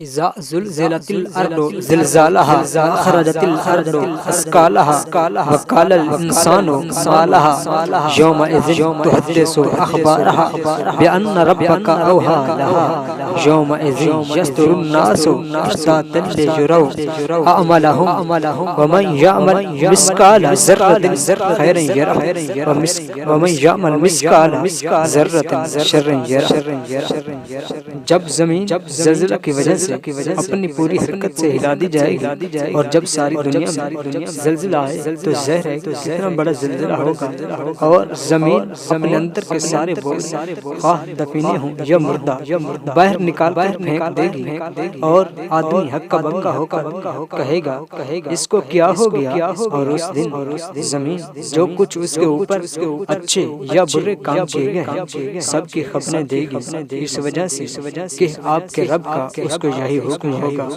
إذا زلزلت الأرض زلزالها وأخرجت الأرض أثقالها وقال الإنسان ما لها يومئذ تحدث أخبارها بأن ربك أوحى لها يومئذ يصدر الناس أشتاتا ليروا أعمالهم ومن يعمل مثقال ذرة خيرا يره ومن يعمل مثقال ذرة شرا يره۔ جب زمین زلزلہ کی وجہ سے اپنی پوری حرکت سے ہلا دی جائے گی اور جب ساری دنیا میں زلزلہ آئے تو ظاہر ہے کتنا بڑا زلزلہ ہوگا، اور زمین اپنے اندر کے سارے بوجھ خواہ دفینے ہوں یا مردہ باہر نکال کر پھینک دے گی، اور آدمی ہکا بکا ہو کر کہے گا اس کو کیا ہو گیا، اور اس دن زمین جو کچھ اس کے اوپر اچھے یا برے کام کیے گئے ہیں سب کی خبریں دے گی، اس وجہ سے کہ آپ کے رب کا اس کو یہی حکم ہوگا۔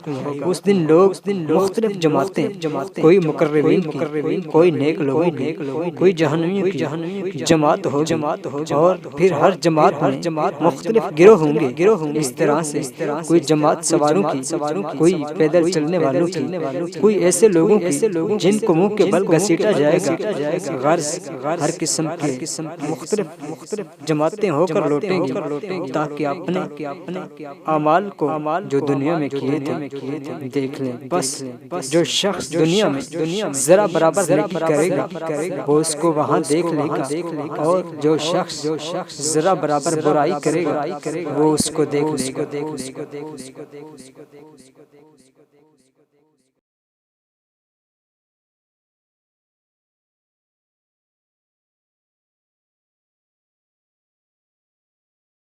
اس دن لوگ مختلف جماعتیں، کوئی مقربین کی، کوئی نیک لوگوں کی، کوئی جہنمیوں کی جماعت ہوگی، اور پھر ہر جماعت میں مختلف گروہ ہوں گے۔ اس طرح سے کوئی جماعت سواروں کی، کوئی پیدل چلنے والوں کی، کوئی ایسے لوگوں کی جن کو منہ کے بل گھسیٹا جائے گا۔ غرض ہر قسم کے مختلف جماعتیں ہو کر لوٹیں گی تاکہ اپنے اعمال کو جو دنیا میں کیے تھے دیکھ لیں۔ بس جو شخص دنیا میں ذرا برابر نیکی کرے گا وہ اس کو وہاں دیکھ لے گا، اور جو شخص ذرا برابر برائی کرے گا وہ اس کو دیکھ لے گا۔